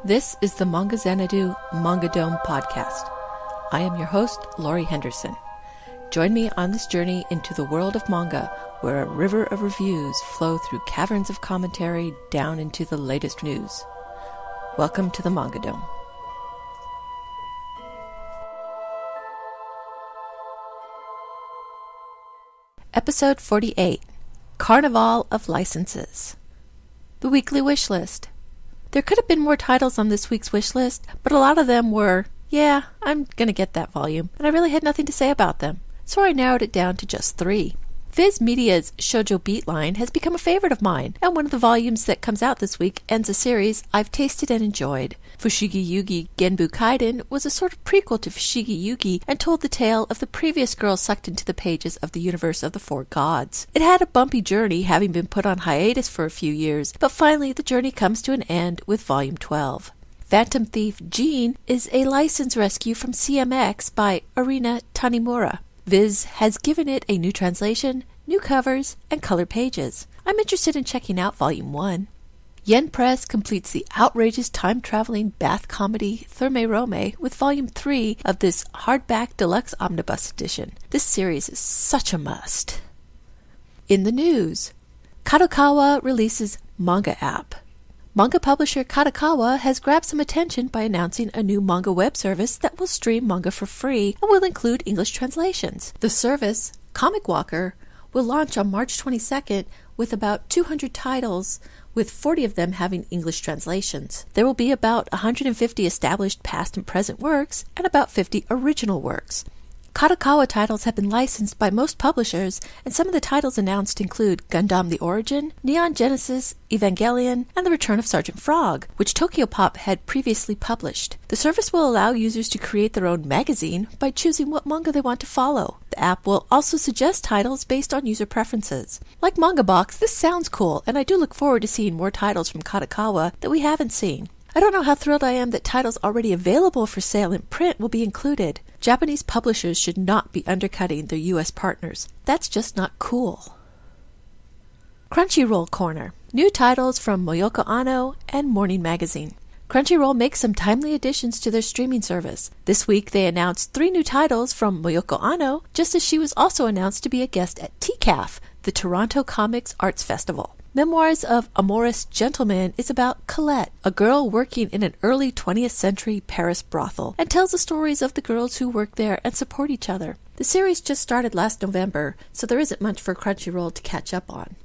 This is the Manga Xanadu Manga Dome podcast. I am your host, Laurie Henderson. Join me on this journey into the world of manga, where a river of reviews flow through caverns of commentary down into the latest news. Welcome to the Manga Dome. Episode 48, Carnival of Licenses. The Weekly Wish List. There could have been more titles on this week's wish list, but a lot of them were, yeah, I'm gonna get that volume, and I really had nothing to say about them, so I narrowed it down to just 3. Viz Media's Shoujo Beat line has become a favorite of mine, and one of the volumes that comes out this week ends a series I've tasted and enjoyed. Fushigi Yugi Genbu Kaiden was a sort of prequel to Fushigi Yugi and told the tale of the previous girl sucked into the pages of the universe of the 4 gods. It had a bumpy journey, having been put on hiatus for a few years, but finally the journey comes to an end with Volume 12. Phantom Thief Jean is a license rescue from CMX by Arina Tanimura. Viz has given it a new translation, new covers, and colored pages. I'm interested in checking out Volume 1. Yen Press completes the outrageous time-traveling bath comedy Therme Rome with Volume 3 of this hardback deluxe omnibus edition. This series is such a must. In the news, Kadokawa releases Manga app. Manga publisher Kadokawa has grabbed some attention by announcing a new manga web service that will stream manga for free and will include English translations. The service, Comic Walker, will launch on March 22nd with about 200 titles, with 40 of them having English translations. There will be about 150 established past and present works and about 50 original works. Kadokawa titles have been licensed by most publishers, and some of the titles announced include Gundam The Origin, Neon Genesis, Evangelion, and The Return of Sergeant Frog, which Tokyopop had previously published. The service will allow users to create their own magazine by choosing what manga they want to follow. The app will also suggest titles based on user preferences. Like Manga Box, this sounds cool, and I do look forward to seeing more titles from Kadokawa that we haven't seen. I don't know how thrilled I am that titles already available for sale in print will be included. Japanese publishers should not be undercutting their U.S. partners. That's just not cool. Crunchyroll Corner. New titles from Moyoko Anno and Morning Magazine. Crunchyroll makes some timely additions to their streaming service. This week they announced 3 new titles from Moyoko Anno, just as she was also announced to be a guest at TCAF, the Toronto Comics Arts Festival. Memoirs of Amorous Gentleman is about Colette, a girl working in an early 20th century Paris brothel, and tells the stories of the girls who work there and support each other. The series just started last November, so there isn't much for Crunchyroll to catch up on.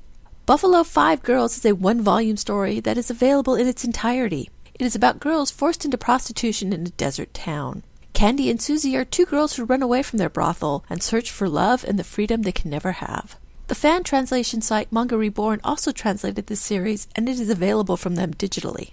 Buffalo 5 Girls is a 1-volume story that is available in its entirety. It is about girls forced into prostitution in a desert town. Candy and Susie are 2 girls who run away from their brothel and search for love and the freedom they can never have. The fan translation site Manga Reborn also translated this series, and it is available from them digitally.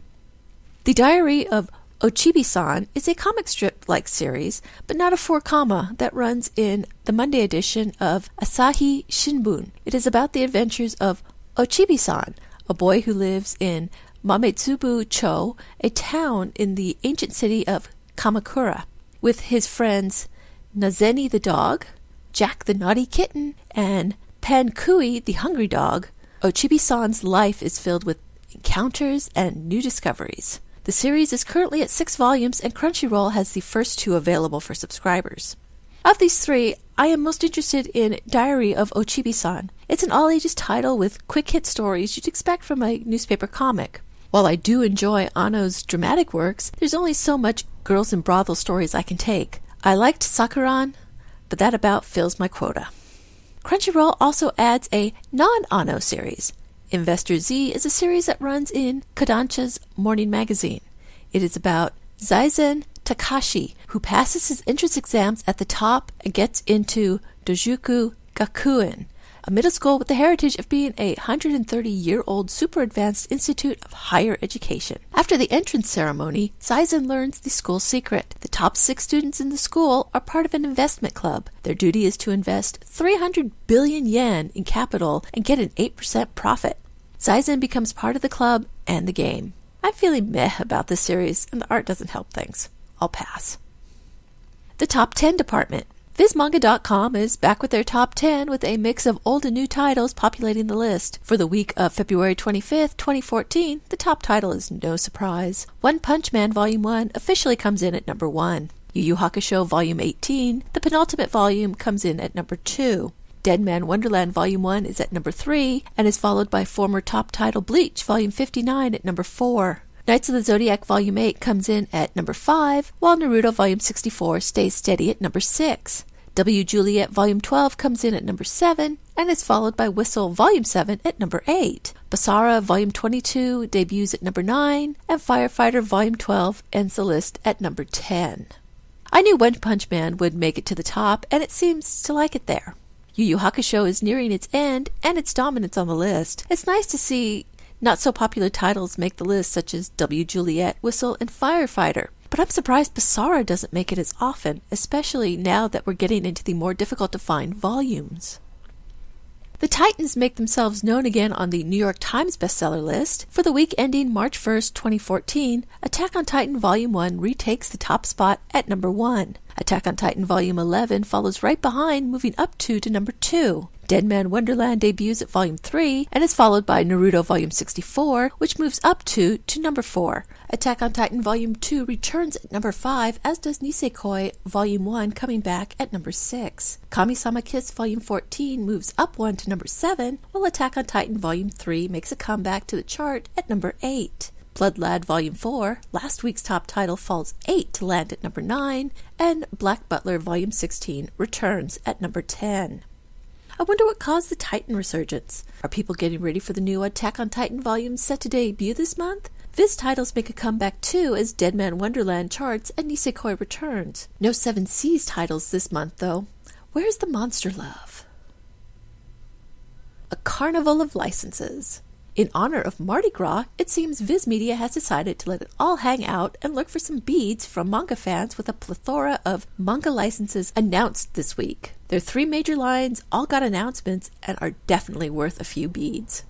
The Diary of Ochibi-san is a comic strip-like series, but not a 4-comma, that runs in the Monday edition of Asahi Shimbun. It is about the adventures of Ochibi-san, a boy who lives in Mametsubu-cho, a town in the ancient city of Kamakura, with his friends Nazeni the dog, Jack the naughty kitten, and Pankui the hungry dog. Ochibi-san's life is filled with encounters and new discoveries. The series is currently at 6 volumes, and Crunchyroll has the first 2 available for subscribers. Of these 3, I am most interested in Diary of Ochibi-san. It's an all-ages title with quick-hit stories you'd expect from a newspaper comic. While I do enjoy Anno's dramatic works, there's only so much girls in brothel stories I can take. I liked Sakuran, but that about fills my quota. Crunchyroll also adds a non-Anno series. Investor Z is a series that runs in Kodansha's Morning Magazine. It is about Zaizen Takashi, who passes his entrance exams at the top and gets into Dojuku Gakuen, a middle school with the heritage of being a 130-year-old super advanced institute of higher education. After the entrance ceremony, Zaizen learns the school's secret. The top 6 students in the school are part of an investment club. Their duty is to invest 300 billion yen in capital and get an 8% profit. Zaizen becomes part of the club and the game. I'm feeling meh about this series, and the art doesn't help things. I'll pass. The Top 10 Department. VizManga.com is back with their top 10 with a mix of old and new titles populating the list. For the week of February 25th, 2014, the top title is no surprise. One Punch Man Volume 1 officially comes in at number 1. Yu Yu Hakusho Volume 18, the penultimate volume, comes in at number 2. Dead Man Wonderland Volume 1 is at number 3 and is followed by former top title Bleach Volume 59 at number 4. Knights of the Zodiac Volume 8 comes in at number 5, while Naruto Volume 64 stays steady at number 6. W. Juliet Volume 12 comes in at number 7 and is followed by Whistle Volume 7 at number 8. Basara Volume 22 debuts at number 9, and Firefighter Volume 12 ends the list at number 10. I knew One Punch Man would make it to the top, and it seems to like it there. Yu Yu Hakusho is nearing its end and its dominance on the list. It's nice to see not so popular titles make the list, such as W. Juliet, Whistle, and Firefighter. But I'm surprised Basara doesn't make it as often, especially now that we're getting into the more difficult to find volumes. The Titans make themselves known again on the New York Times bestseller list. For the week ending March 1st, 2014, Attack on Titan Volume 1 retakes the top spot at number 1. Attack on Titan Volume 11 follows right behind, moving up 2 to number 2. Dead Man Wonderland debuts at Volume 3 and is followed by Naruto Volume 64, which moves up 2 to number 4. Attack on Titan Volume 2 returns at number 5, as does Nisekoi Volume 1, coming back at number 6. Kami-sama Kiss Volume 14 moves up 1 to number 7, while Attack on Titan Volume 3 makes a comeback to the chart at number 8. Blood Lad Volume 4, last week's top title, falls 8 to land at number 9, and Black Butler Volume 16 returns at number 10. I wonder what caused the Titan resurgence. Are people getting ready for the new Attack on Titan volumes set to debut this month? Viz titles make a comeback too, as Dead Man Wonderland charts and Nisekoi returns. No 7 Seas titles this month though. Where's the monster love? A carnival of licenses. In honor of Mardi Gras, it seems Viz Media has decided to let it all hang out and look for some beads from manga fans with a plethora of manga licenses announced this week. Their 3 major lines all got announcements and are definitely worth a few beads.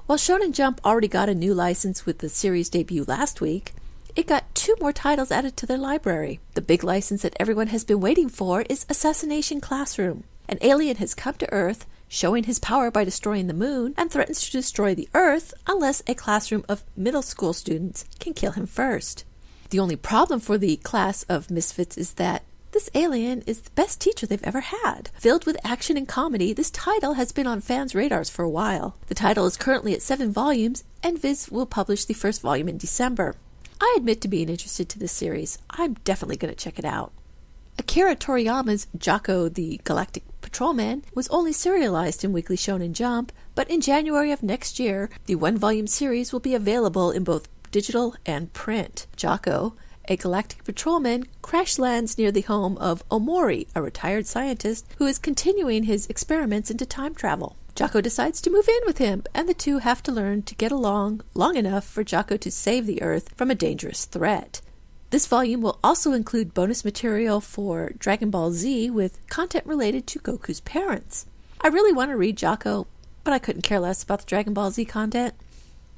While Shonen Jump already got a new license with the series debut last week, it got 2 more titles added to their library. The big license that everyone has been waiting for is Assassination Classroom. An alien has come to Earth, showing his power by destroying the moon, and threatens to destroy the Earth unless a classroom of middle school students can kill him first. The only problem for the class of misfits is that this alien is the best teacher they've ever had. Filled with action and comedy, this title has been on fans' radars for a while. The title is currently at 7 volumes, and Viz will publish the first volume in December. I admit to being interested to this series. I'm definitely going to check it out. Akira Toriyama's Jocko the Galactic Patrolman was only serialized in Weekly Shonen Jump, but in January of next year, the 1-volume series will be available in both digital and print. Jocko, a galactic patrolman, crash lands near the home of Omori, a retired scientist who is continuing his experiments into time travel. Jocko decides to move in with him, and the two have to learn to get along long enough for Jocko to save the Earth from a dangerous threat. This volume will also include bonus material for Dragon Ball Z with content related to Goku's parents. I really want to read Jocko, but I couldn't care less about the Dragon Ball Z content.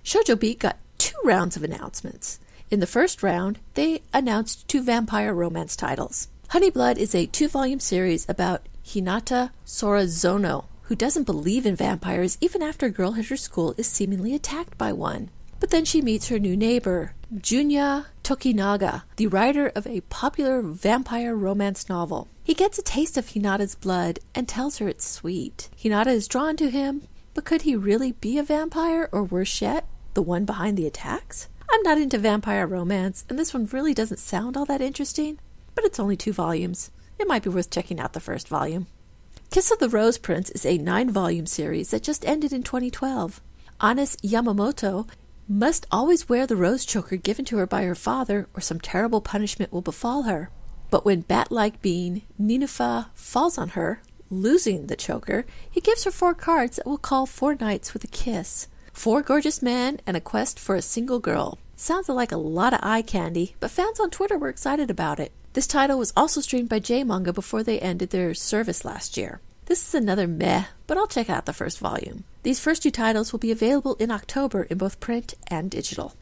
Shoujo Beat got 2 rounds of announcements. In the first round, they announced 2 vampire romance titles. Honey Blood is a 2-volume series about Hinata Sorazono, who doesn't believe in vampires even after a girl at her school is seemingly attacked by one. But then she meets her new neighbor, Junya Tokinaga, the writer of a popular vampire romance novel. He gets a taste of Hinata's blood and tells her it's sweet. Hinata is drawn to him, but could he really be a vampire, or worse yet, the one behind the attacks? I'm not into vampire romance, and this one really doesn't sound all that interesting, but it's only 2 volumes. It might be worth checking out the first volume. Kiss of the Rose Prince is a 9-volume series that just ended in 2012. Anis Yamamoto must always wear the rose choker given to her by her father, or some terrible punishment will befall her. But when bat-like being Ninufah falls on her, losing the choker, he gives her 4 cards that will call 4 nights with a kiss. 4 gorgeous men and a quest for a single girl. Sounds like a lot of eye candy, but fans on Twitter were excited about it. This title was also streamed by J-Manga before they ended their service last year. This is another meh, but I'll check out the first volume. These first 2 titles will be available in October in both print and digital.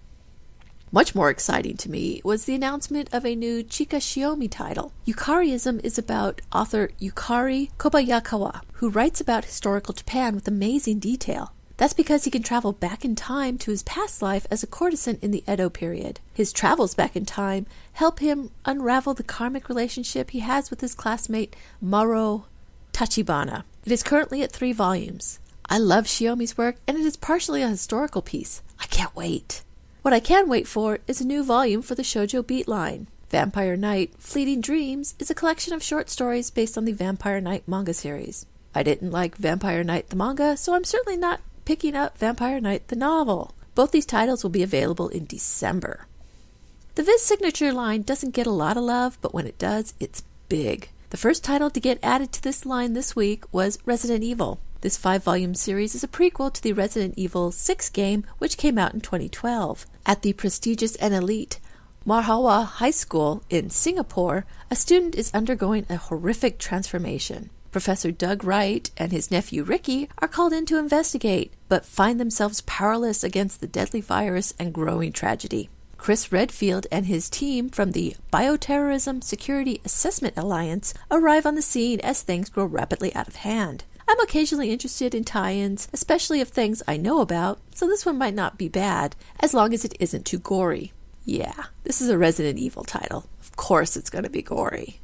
Much more exciting to me was the announcement of a new Chika Shiomi title. Yukariism is about author Yukari Kobayakawa, who writes about historical Japan with amazing detail. That's because he can travel back in time to his past life as a courtesan in the Edo period. His travels back in time help him unravel the karmic relationship he has with his classmate Maro Tachibana. It is currently at 3 volumes. I love Shiomi's work, and it is partially a historical piece. I can't wait. What I can wait for is a new volume for the shoujo beat line. Vampire Knight Fleeting Dreams is a collection of short stories based on the Vampire Knight manga series. I didn't like Vampire Knight the manga, so I'm certainly not picking up Vampire Knight the novel. Both these titles will be available in December. The Viz Signature line doesn't get a lot of love, but when it does, it's big. The first title to get added to this line this week was Resident Evil. This 5-volume series is a prequel to the Resident Evil 6 game, which came out in 2012. At the prestigious and elite Marhawa High School in Singapore, a student is undergoing a horrific transformation. Professor Doug Wright and his nephew Ricky are called in to investigate, but find themselves powerless against the deadly virus and growing tragedy. Chris Redfield and his team from the Bioterrorism Security Assessment Alliance arrive on the scene as things grow rapidly out of hand. I'm occasionally interested in tie-ins, especially of things I know about, so this one might not be bad, as long as it isn't too gory. Yeah, this is a Resident Evil title. Of course it's going to be gory.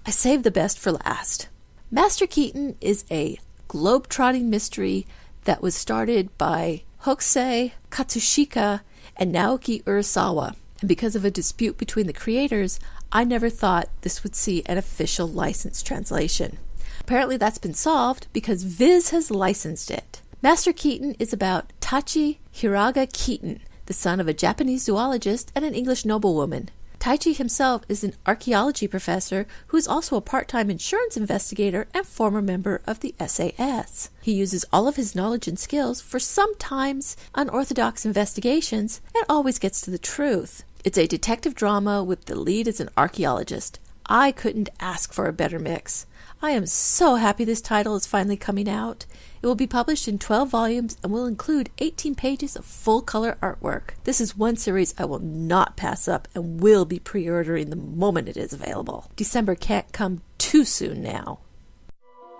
I saved the best for last. Master Keaton is a globe-trotting mystery that was started by Hokusai Katsushika and Naoki Urasawa, and because of a dispute between the creators, I never thought this would see an official licensed translation. Apparently that's been solved because Viz has licensed it. Master Keaton is about Tachi Hiraga Keaton, the son of a Japanese zoologist and an English noblewoman. Taichi himself is an archaeology professor who is also a part-time insurance investigator and former member of the SAS. He uses all of his knowledge and skills for sometimes unorthodox investigations and always gets to the truth. It's a detective drama with the lead as an archaeologist. I couldn't ask for a better mix. I am so happy this title is finally coming out. It will be published in 12 volumes and will include 18 pages of full-color artwork. This is one series I will not pass up and will be pre-ordering the moment it is available. December can't come too soon now.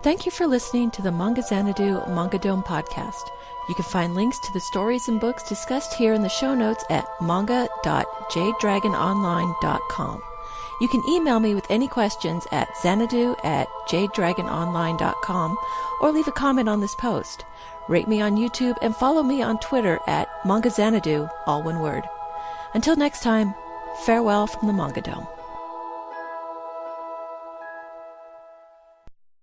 Thank you for listening to the Manga Xanadu Manga Dome podcast. You can find links to the stories and books discussed here in the show notes at manga.jdragononline.com. You can email me with any questions at xanadu@jdragononline.com or leave a comment on this post. Rate me on YouTube and follow me on Twitter at Manga Xanadu, all one word. Until next time, farewell from the Manga Dome.